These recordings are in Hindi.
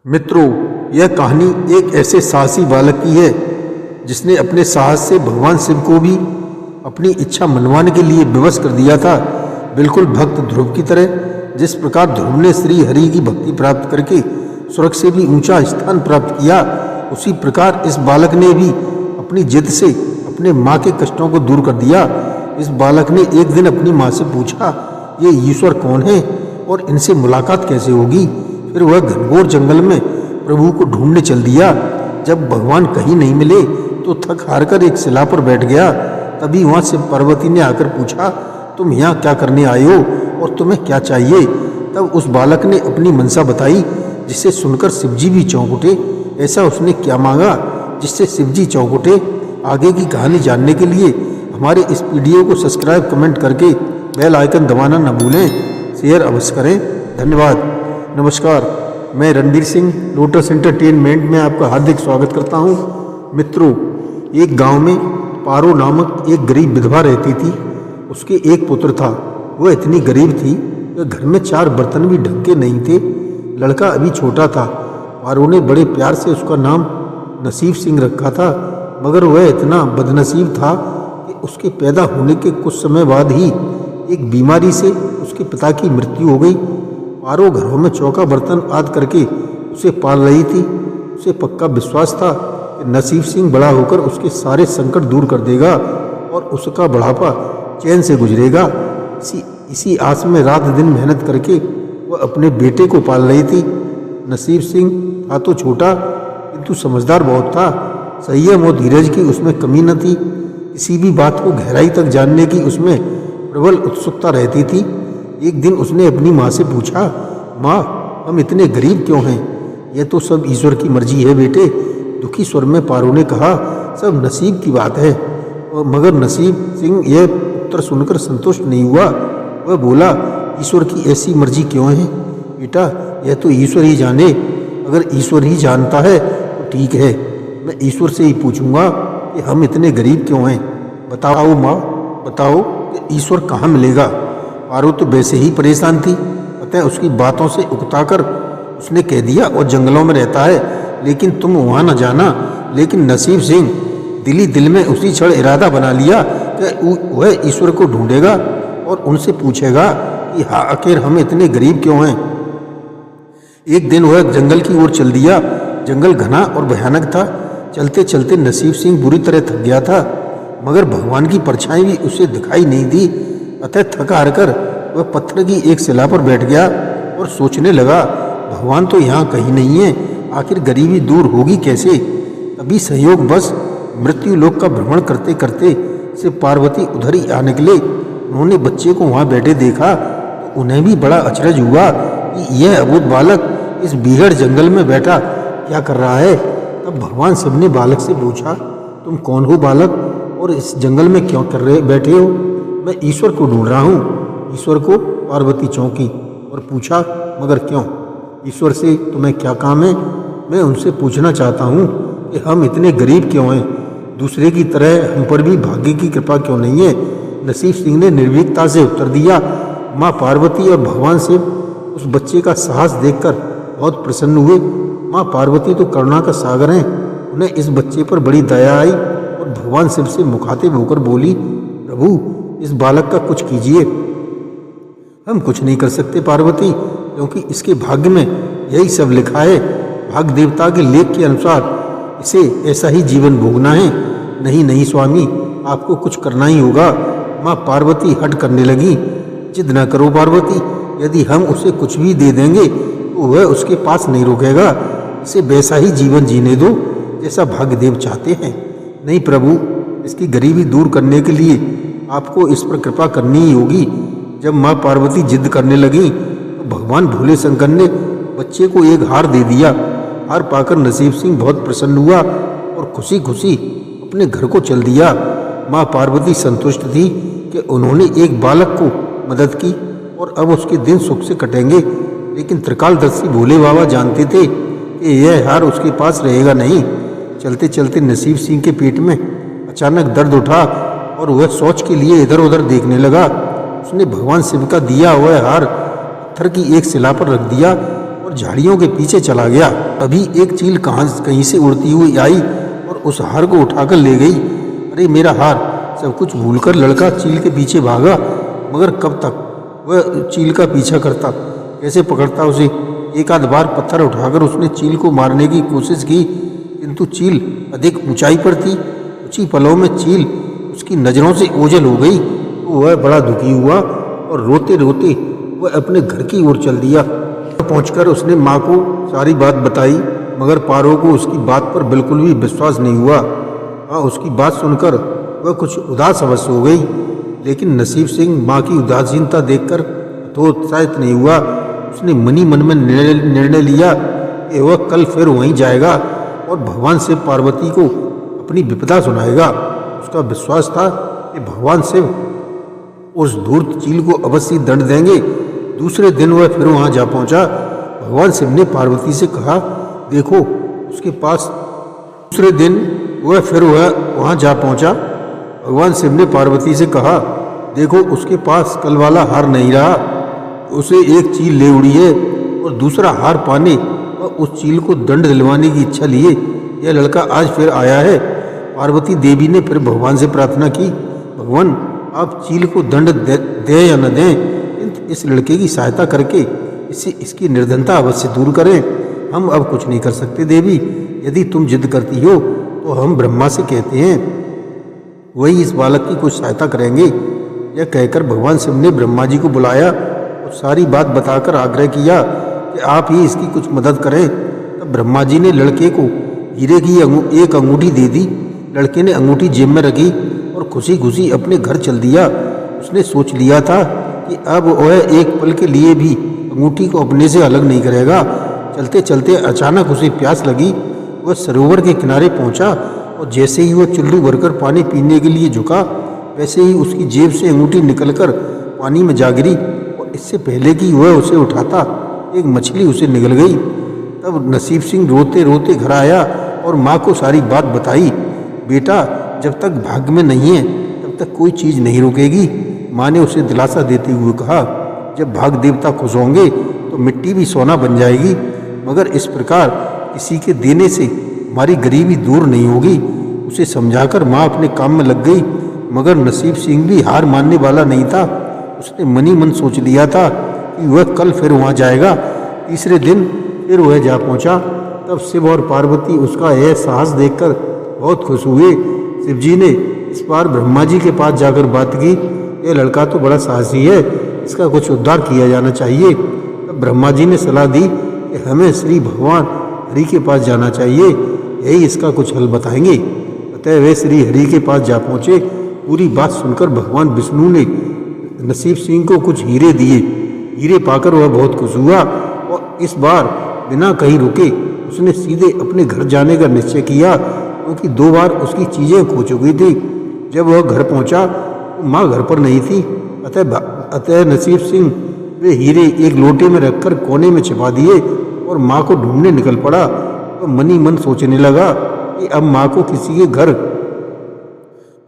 मित्रों, यह कहानी एक ऐसे साहसी बालक की है जिसने अपने साहस से भगवान शिव को भी अपनी इच्छा मनवाने के लिए विवश कर दिया था। बिल्कुल भक्त ध्रुव की तरह। जिस प्रकार ध्रुव ने श्री हरि की भक्ति प्राप्त करके स्वर्ग से भी ऊंचा स्थान प्राप्त किया, उसी प्रकार इस बालक ने भी अपनी जिद से अपने माँ के कष्टों को दूर कर दिया। इस बालक ने एक दिन अपनी माँ से पूछा, ये ईश्वर कौन है और इनसे मुलाकात कैसे होगी। फिर वह घनघोर जंगल में प्रभु को ढूंढने चल दिया। जब भगवान कहीं नहीं मिले तो थक हार कर एक शिला पर बैठ गया। तभी वहां से पार्वती ने आकर पूछा, तुम यहाँ क्या करने आए हो और तुम्हें क्या चाहिए। तब उस बालक ने अपनी मनसा बताई, जिसे सुनकर शिवजी भी चौंक उठे। ऐसा उसने क्या मांगा जिससे शिवजी चौंक उठे। आगे की कहानी जानने के लिए हमारे इस वीडियो को सब्सक्राइब कमेंट करके बेल आइकन दबाना न भूलें। शेयर अवश्य करें। धन्यवाद। नमस्कार, मैं रणधीर सिंह लोटस एंटरटेनमेंट में आपका हार्दिक स्वागत करता हूं। मित्रों, एक गांव में पारो नामक एक गरीब विधवा रहती थी। उसके एक पुत्र था। वह इतनी गरीब थी कि घर में 4 बर्तन भी ढंग के नहीं थे। लड़का अभी छोटा था। पारो ने बड़े प्यार से उसका नाम नसीब सिंह रखा था, मगर वह इतना बदनसीब था कि उसके पैदा होने के कुछ समय बाद ही एक बीमारी से उसके पिता की मृत्यु हो गई। पारो घरों में चौका बर्तन आदि करके उसे पाल रही थी। उसे पक्का विश्वास था कि नसीब सिंह बड़ा होकर उसके सारे संकट दूर कर देगा और उसका बुढ़ापा चैन से गुजरेगा। इसी आस में रात दिन मेहनत करके वह अपने बेटे को पाल रही थी। नसीब सिंह था तो छोटा, किंतु समझदार बहुत था। संयम और धीरज की उसमें कमी न थी। किसी भी बात को गहराई तक जानने की उसमें प्रबल उत्सुकता रहती थी। एक दिन उसने अपनी माँ से पूछा, माँ, हम इतने गरीब क्यों हैं। यह तो सब ईश्वर की मर्जी है बेटे। दुखी स्वर में पारो ने कहा, सब नसीब की बात है। मगर नसीब सिंह यह उत्तर सुनकर संतुष्ट नहीं हुआ। वह बोला, ईश्वर की ऐसी मर्जी क्यों है बेटा, यह तो ईश्वर ही जाने। अगर ईश्वर ही जानता है तो ठीक है, मैं ईश्वर से ही पूछूंगा कि हम इतने गरीब क्यों हैं। बताओ माँ, बताओ कि ईश्वर कहाँ मिलेगा। पारो तो वैसे ही परेशान थी, अतः उसकी बातों से उकताकर उसने कह दिया, और जंगलों में रहता है, लेकिन तुम वहाँ न जाना। लेकिन नसीब सिंह दिली दिल में उसी क्षण इरादा बना लिया कि वह ईश्वर को ढूंढेगा और उनसे पूछेगा कि हाँ, आखिर हम इतने गरीब क्यों हैं। एक दिन वह जंगल की ओर चल दिया। जंगल घना और भयानक था। चलते चलते नसीब सिंह बुरी तरह थक गया था, मगर भगवान की परछाई भी उसे दिखाई नहीं दी। अतः थक हार कर वह पत्थर की एक शिला पर बैठ गया और सोचने लगा, भगवान तो यहाँ कहीं नहीं है, आखिर गरीबी दूर होगी कैसे। तभी संयोग बस मृत्यु लोक का भ्रमण करते करते से पार्वती उधर ही आ निकले। उन्होंने बच्चे को वहाँ बैठे देखा तो उन्हें भी बड़ा अचरज हुआ कि यह अबोध बालक इस बीहड़ जंगल में बैठा क्या कर रहा है। तब भगवान शिव ने बालक से पूछा, तुम कौन हो बालक, और इस जंगल में क्यों कर रहे बैठे हो। मैं ईश्वर को ढूंढ रहा हूँ। ईश्वर को पार्वती चौंकी और पूछा, मगर क्यों, ईश्वर से तुम्हें क्या काम है। मैं उनसे पूछना चाहता हूँ कि हम इतने गरीब क्यों हैं, दूसरे की तरह हम पर भी भाग्य की कृपा क्यों नहीं है। नसीब सिंह ने निर्भीकता से उत्तर दिया, माँ पार्वती और भगवान शिव उस बच्चे का साहस देखकर बहुत प्रसन्न हुए। माँ पार्वती तो करुणा का सागर हैं। उन्हें इस बच्चे पर बड़ी दया आई और भगवान शिव से मुखातिब होकर बोली, प्रभु, इस बालक का कुछ कीजिए। हम कुछ नहीं कर सकते पार्वती, क्योंकि इसके भाग्य में यही सब लिखा है। भाग्य देवता के लेख के अनुसार इसे ऐसा ही जीवन भोगना है। नहीं नहीं स्वामी, आपको कुछ करना ही होगा। माँ पार्वती हट करने लगी। जिद न करो पार्वती, यदि हम उसे कुछ भी दे देंगे तो वह उसके पास नहीं रुकेगा। इसे वैसा ही जीवन जीने दो जैसा भाग्यदेव चाहते हैं। नहीं प्रभु, इसकी गरीबी दूर करने के लिए आपको इस पर कृपा करनी ही होगी। जब माँ पार्वती जिद करने लगी तो भगवान भोले शंकर ने बच्चे को एक हार दे दिया। हार पाकर नसीब सिंह बहुत प्रसन्न हुआ और खुशी खुशी अपने घर को चल दिया। माँ पार्वती संतुष्ट थी कि उन्होंने एक बालक को मदद की और अब उसके दिन सुख से कटेंगे। लेकिन त्रिकालदर्शी भोले बाबा जानते थे कि यह हार उसके पास रहेगा नहीं। चलते चलते नसीब सिंह के पेट में अचानक दर्द उठा और वह शौच के लिए इधर उधर देखने लगा। उसने भगवान शिव का दिया हुआ हार पत्थर की एक शिला पर रख दिया और और झाड़ियों के पीछे चला गया। अभी एक चील कहीं से उड़ती हुई आई और उस हार को उठाकर ले गई। अरे मेरा हार! सब कुछ भूलकर लड़का चील के पीछे भागा, मगर कब तक वह चील का पीछा करता, कैसे पकड़ता उसे। एक आध बार पत्थर उठाकर उसने चील को मारने की कोशिश की, किंतु चील अधिक ऊंचाई पर थी। कुछ ही पलों में चील उसकी नज़रों से ओझल हो गई तो वह बड़ा दुखी हुआ और रोते रोते वह अपने घर की ओर चल दिया। पहुंचकर उसने माँ को सारी बात बताई, मगर पारो को उसकी बात पर बिल्कुल भी विश्वास नहीं हुआ। हाँ, उसकी बात सुनकर वह कुछ उदास अवश्य हो गई, लेकिन नसीब सिंह माँ की उदासीनता देखकर हतोत्साहित नहीं हुआ। उसने मनी मन में निर्णय लिया कि वह कल फिर वहीं जाएगा और भगवान शिव पार्वती को अपनी विपदा सुनाएगा। उसका विश्वास था कि भगवान शिव उस धूर्त चील को अवश्य दंड देंगे। दूसरे दिन वह फिर वहां जा पहुंचा। भगवान शिव ने पार्वती से कहा, देखो उसके पास दूसरे दिन वह फिर वहां जा पहुंचा। भगवान शिव ने पार्वती से कहा, देखो उसके पास कल वाला हार नहीं रहा, उसे एक चील ले उड़ी है और दूसरा हार पाने और उस चील को दंड दिलवाने की इच्छा लिए यह लड़का आज फिर आया है। पार्वती देवी ने फिर भगवान से प्रार्थना की, भगवान आप चील को दंड दें या न दें, किंतु इस लड़के की सहायता करके इसकी निर्धनता अवश्य दूर करें। हम अब कुछ नहीं कर सकते देवी, यदि तुम जिद करती हो तो हम ब्रह्मा से कहते हैं, वही इस बालक की कुछ सहायता करेंगे। यह कहकर भगवान शिव ने ब्रह्मा जी को बुलाया और सारी बात बताकर आग्रह किया कि आप ही इसकी कुछ मदद करें। तब ब्रह्मा जी ने लड़के को हीरे की एक अंगूठी दे दी। लड़के ने अंगूठी जेब में रखी और खुशी खुशी अपने घर चल दिया। उसने सोच लिया था कि अब वह एक पल के लिए भी अंगूठी को अपने से अलग नहीं करेगा। चलते चलते अचानक उसे प्यास लगी। वह सरोवर के किनारे पहुंचा और जैसे ही वह चुल्लू भरकर पानी पीने के लिए झुका, वैसे ही उसकी जेब से अंगूठी निकलकर पानी में जा गिरी और इससे पहले कि वह उसे उठाता, एक मछली उसे निगल गई। तब नसीब सिंह रोते रोते घर आया और माँ को सारी बात बताई। बेटा, जब तक भाग्य में नहीं है तब तक कोई चीज़ नहीं रुकेगी। माँ ने उसे दिलासा देते हुए कहा, जब भाग देवता खुश होंगे तो मिट्टी भी सोना बन जाएगी, मगर इस प्रकार किसी के देने से हमारी गरीबी दूर नहीं होगी। उसे समझाकर माँ अपने काम में लग गई, मगर नसीब सिंह भी हार मानने वाला नहीं था। उसने मनी मन सोच लिया था कि वह कल फिर वहाँ जाएगा। तीसरे दिन फिर वह जा पहुँचा। तब शिव और पार्वती उसका यह साहस देखकर बहुत खुश हुए। शिवजी ने इस बार ब्रह्मा जी के पास जाकर बात की, यह लड़का तो बड़ा साहसी है, इसका कुछ उद्धार किया जाना चाहिए। तब ब्रह्मा जी ने सलाह दी कि हमें श्री भगवान हरि के पास जाना चाहिए, यही इसका कुछ हल बताएंगे। अतः वे श्री हरि के पास जा पहुँचे। पूरी बात सुनकर भगवान विष्णु ने नसीब सिंह को कुछ हीरे दिए। हीरे पाकर वह बहुत खुश हुआ और इस बार बिना कहीं रुके उसने सीधे अपने घर जाने का निश्चय किया, क्योंकि 2 बार उसकी चीज़ें खो चुकी थी। जब वह घर पहुंचा तो माँ घर पर नहीं थी। अतः नसीब सिंह वे हीरे एक लोटे में रखकर कोने में छिपा दिए और माँ को ढूंढने निकल पड़ा। तो मनी मन सोचने लगा कि अब माँ को किसी के घर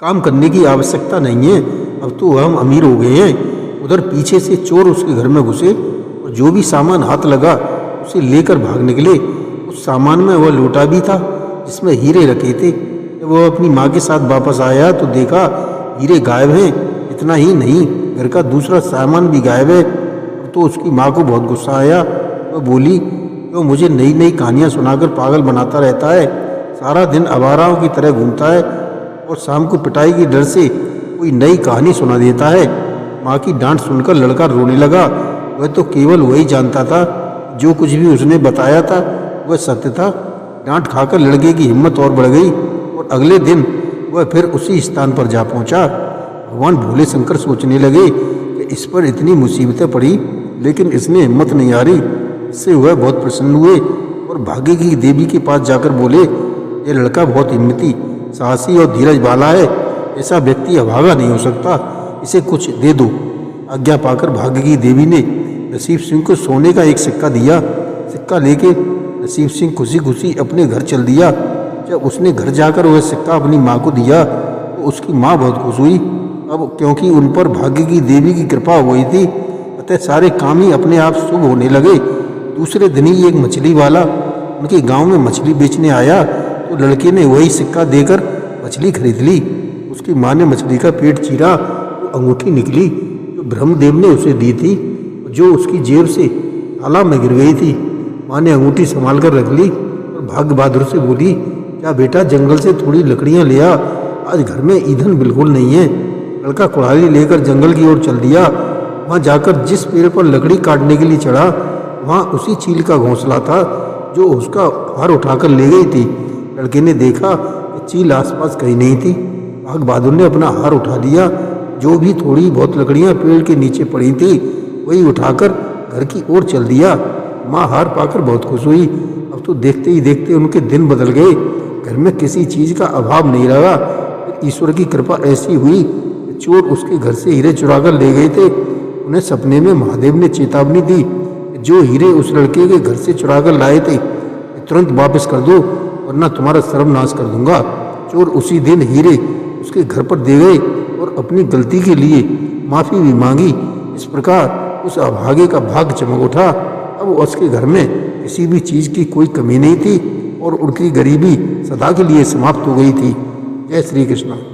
काम करने की आवश्यकता नहीं है, अब तो हम अमीर हो गए हैं। उधर पीछे से चोर उसके घर में घुसे और जो भी सामान हाथ लगा उसे लेकर भाग निकले। उस सामान में वह लोटा भी था जिसमें हीरे रखे थे। जब वह अपनी माँ के साथ वापस आया तो देखा हीरे गायब हैं। इतना ही नहीं, घर का दूसरा सामान भी गायब है। अब तो उसकी माँ को बहुत गुस्सा आया। वह बोली, क्यों मुझे नई नई कहानियाँ सुनाकर पागल बनाता रहता है, सारा दिन आवाराओं की तरह घूमता है और शाम को पिटाई की डर से कोई नई कहानी सुना देता है। माँ की डांट सुनकर लड़का रोने लगा। वह तो केवल वही जानता था, जो कुछ भी उसने बताया था वह सत्य था। डांट खाकर लड़के की हिम्मत और बढ़ गई और अगले दिन वह फिर उसी स्थान पर जा पहुंचा। भगवान भोले शंकर सोचने लगे कि इस पर इतनी मुसीबतें पड़ी लेकिन इसमें हिम्मत नहीं आ रही। इससे वह बहुत प्रसन्न हुए और भाग्य की देवी के पास जाकर बोले, यह लड़का बहुत हिम्मती, साहसी और धीरज वाला है, ऐसा व्यक्ति अभागा नहीं हो सकता, इसे कुछ दे दो। आज्ञा पाकर भाग्य की देवी ने नसीब सिंह को सोने का एक सिक्का दिया। सिक्का लेके नसीब सिंह खुशी खुशी अपने घर चल दिया। जब उसने घर जाकर वह सिक्का अपनी माँ को दिया तो उसकी माँ बहुत खुश हुई। अब क्योंकि उन पर भाग्य की देवी की कृपा हुई थी, अतः सारे काम ही अपने आप शुभ होने लगे। दूसरे दिन ही एक मछली वाला उनके गांव में मछली बेचने आया तो लड़के ने वही सिक्का देकर मछली खरीद ली। उसकी माँ ने मछली का पेट चीरा तो अंगूठी निकली जो ब्रह्मदेव ने उसे दी थी, जो उसकी जेब से तालाब में गिर गई थी। माँ ने अंगूठी संभाल कर रख ली और भाग्य बहादुर से बोली, क्या बेटा जंगल से थोड़ी लकड़ियाँ ले आ, आज घर में ईंधन बिल्कुल नहीं है। लड़का कुल्हाड़ी लेकर जंगल की ओर चल दिया। वहाँ जाकर जिस पेड़ पर लकड़ी काटने के लिए चढ़ा वहाँ उसी चील का घोंसला था जो उसका हार उठाकर ले गई थी। लड़के ने देखा कि चील आसपास कहीं नहीं थी। भाग बहादुर ने अपना हार उठा लिया। जो भी थोड़ी बहुत लकड़ियाँ पेड़ के नीचे पड़ी थी वही उठाकर घर की ओर चल दिया। माँ हार पाकर बहुत खुश हुई। अब तो देखते ही देखते उनके दिन बदल गए। घर में किसी चीज़ का अभाव नहीं रहा। फिर ईश्वर की कृपा ऐसी हुई कि चोर उसके घर से हीरे चुरा कर ले गए थे। उन्हें सपने में महादेव ने चेतावनी दी कि जो हीरे उस लड़के के घर से चुरा कर लाए थे तुरंत वापस कर दो वरना तुम्हारा सर्वनाश कर दूंगा। चोर उसी दिन हीरे उसके घर पर दे गए और अपनी गलती के लिए माफ़ी भी मांगी। इस प्रकार उस अभागे का भाग्य चमक उठा। अब उसके घर में किसी भी चीज़ की कोई कमी नहीं थी और उनकी गरीबी सदा के लिए समाप्त हो गई थी। जय श्री कृष्ण।